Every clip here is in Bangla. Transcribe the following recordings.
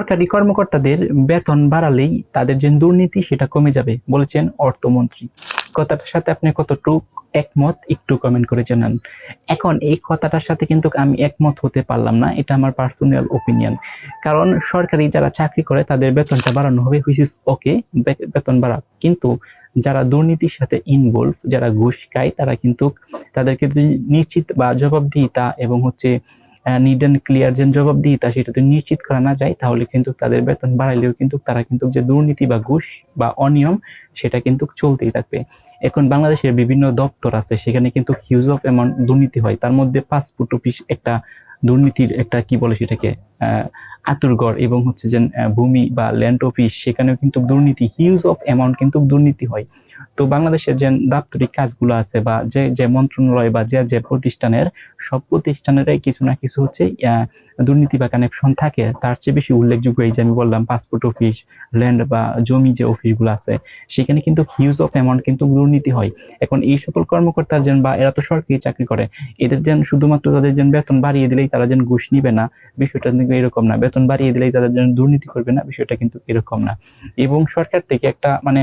সরকারি কর্মকর্তাদের বেতন বাড়ালেই তাদের যে দুর্নীতি সেটা কমে যাবে বলেছেন অর্থমন্ত্রী। কথাটার সাথে আপনি কতটুকু একমত একটু কমেন্ট করে জানান। এখন এই কথাটার সাথে কিন্তু আমি একমত হতে পারলাম না, এটা আমার পার্সোনাল ওপিনিয়ন। কারণ সরকারি যারা চাকরি করে তাদের বেতনটা বাড়ানো হবে, হুইচ ইজ ওকে, বেতন বাড়াক, কিন্তু যারা দুর্নীতির সাথে ইনভলভ, যারা ঘুষ খায়, তারা কিন্তু তাদেরকে নিশ্চিত বা জবাবদিহিতা এবং হচ্ছে নিড অ্যান্ড ক্লিয়ার যে জবাবদিহিতা সেটা যদি নিশ্চিত করা না যায়, তাহলে কিন্তু তাদের বেতন বাড়াইলেও কিন্তু তারা কিন্তু যে দুর্নীতি বা ঘুষ বা অনিয়ম সেটা কিন্তু চলতেই থাকবে। এখন বাংলাদেশের বিভিন্ন দপ্তর আছে, সেখানে কিন্তু হিউজ অফ অ্যামাউন্ট দুর্নীতি হয়। তার মধ্যে পাসপোর্ট অফিস একটা দুর্নীতির একটা কি বলে সেটাকে আতুরঘর, এবং হচ্ছে যে ভূমি বা ল্যান্ড অফিস, সেখানেও কিন্তু দুর্নীতি, হিউজ অফ অ্যামাউন্ট কিন্তু দুর্নীতি হয়। তো বাংলাদেশের যে দাপ্তরিক কাজগুলো আছে বা যে যে মন্ত্রণালয় বা যে যে প্রতিষ্ঠানের, সব প্রতিষ্ঠানেরই কিছু না কিছু হচ্ছে দুর্নীতি বা কানেকশন থাকে। তার চেয়ে বেশি উল্লেখযোগ্য এই যে আমি বললাম পাসপোর্ট অফিস, ল্যান্ড বা জমি যে অফিসগুলো আছে, সেখানে কিন্তু হিউজ অফ অ্যামাউন্ট কিন্তু দুর্নীতি হয়। এখন এই সকল কর্মকর্তা যেন, বা এরা তো সরকারি চাকরি করে, এদের যেন শুধুমাত্র তাদের যেন বেতন বাড়িয়ে দিলেই তারা যেন ঘুষ নিবে না, বিষয়টা কিন্তু এরকম না। বেতন বাড়িয়ে দিলেই তাদের যেন দুর্নীতি করবে না, বিষয়টা কিন্তু এরকম না। এবং সরকার থেকে একটা মানে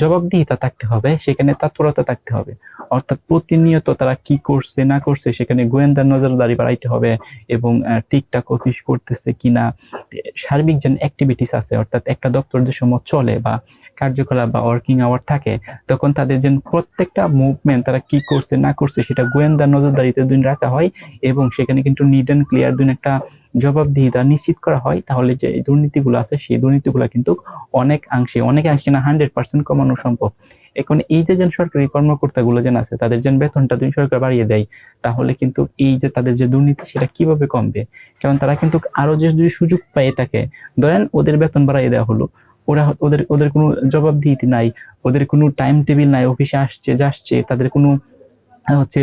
জবাবদিহিতা থাকতে হবে, সেখানে তৎপরতা থাকতে হবে। অর্থাৎ প্রতিনিয়ত তারা কি করছে না করছে সেখানে গোয়েন্দা নজরদারি বাড়াইতে হবে, এবং ঠিকঠাক অফিস করতেছে কিনা, সার্বিক যে অ্যাক্টিভিটিস আছে, অর্থাৎ একটা দপ্তর যে সময় চলে বা কার্যকলাপ বা ওয়ার্কিং আওয়ার থাকে, তখন তাদের যে প্রত্যেকটা মুভমেন্ট তারা কি করছে না করছে সেটা গোয়েন্দা নজরদারিতে দিন রাখা হয়, এবং সেখানে কিন্তু নিড অ্যান্ড ক্লিয়ার দিন একটা জবাবদিহিতা নিশ্চিত করা হয়, তাহলে যে দুর্নীতিগুলো আছে সেই দুর্নীতিগুলো কিন্তু অনেক অংশে না 100% কমানো সম্ভব। এখন এই যে সরকারি কর্মকর্তাগুলো যেন আছে, তাদের যেন বেতনটা যদি সরকার বাড়িয়ে দেয়, তাহলে কিন্তু এই যে তাদের যে দুর্নীতি সেটা কিভাবে কমবে? কারণ তারা কিন্তু আরো যে যদি সুযোগ পেয়ে থাকে, ধরেন ওদের বেতন বাড়িয়ে দেওয়া হলো, ওরা ওদের ওদের কোনো জবাবদিহিতি নাই, ওদের কোনো টাইম টেবিল নাই, অফিসে আসছে যাচ্ছে, তাদের কোনো হচ্ছে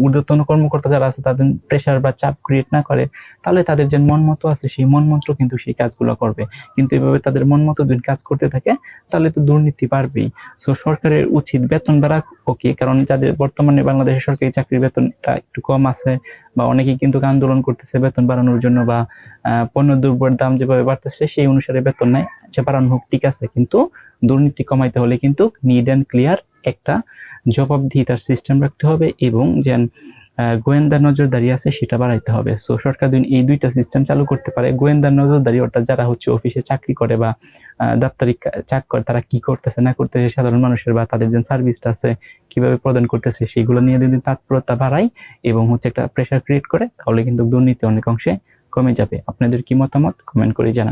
ঊর্ধ্বতন কর্মকর্তা যারা আছে তাদের প্রেশার বা চাপ ক্রিয়েট না করে, তাহলে তাদের যে মন মতো আছে সেই মন মতো কিন্তু সেই কাজগুলো করবে। কিন্তু এভাবে তাদের মন মতো যদি কাজ করতে থাকে, তাহলে তো দুর্নীতি বাড়বেই। সো সরকারের উচিত বেতন বাড়া, ওকে, কারণ যাদের বর্তমানে বাংলাদেশের সরকারি চাকরির বেতনটা একটু কম আছে, বা অনেকেই কিন্তু আন্দোলন করতেছে বেতন বাড়ানোর জন্য, বা পণ্য দ্রব্যের দাম যেভাবে বাড়তেছে সেই অনুসারে বেতন নেয়, আচ্ছা বাড়ানো হোক, ঠিক আছে, কিন্তু দুর্নীতি কমাইতে হলে কিন্তু নিড অ্যান্ড ক্লিয়ার একটা জবাবদিহিতার সিস্টেম রাখতে হবে, এবং যেন গোয়েন্দা নজরদারি আছে সেটা বাড়াইতে হবে। সো সরকার এই দুইটা সিস্টেম চালু করতে পারে। গোয়েন্দা নজরদারি, অর্থাৎ যারা হচ্ছে অফিসে চাকরি করে বা দাপ্তরিক চাক করে, তারা কি করতেছে না করতেছে সাধারণ মানুষের, বা তাদের যে সার্ভিসটা আছে কিভাবে প্রদান করতেছে, সেগুলো নিয়ে যদি তৎপরতা বাড়ায় এবং হচ্ছে একটা প্রেশার ক্রিয়েট করে, তাহলে কিন্তু দুর্নীতি অনেক অংশে কমে যাবে। আপনাদের কি মতামত কমেন্ট করে জানান।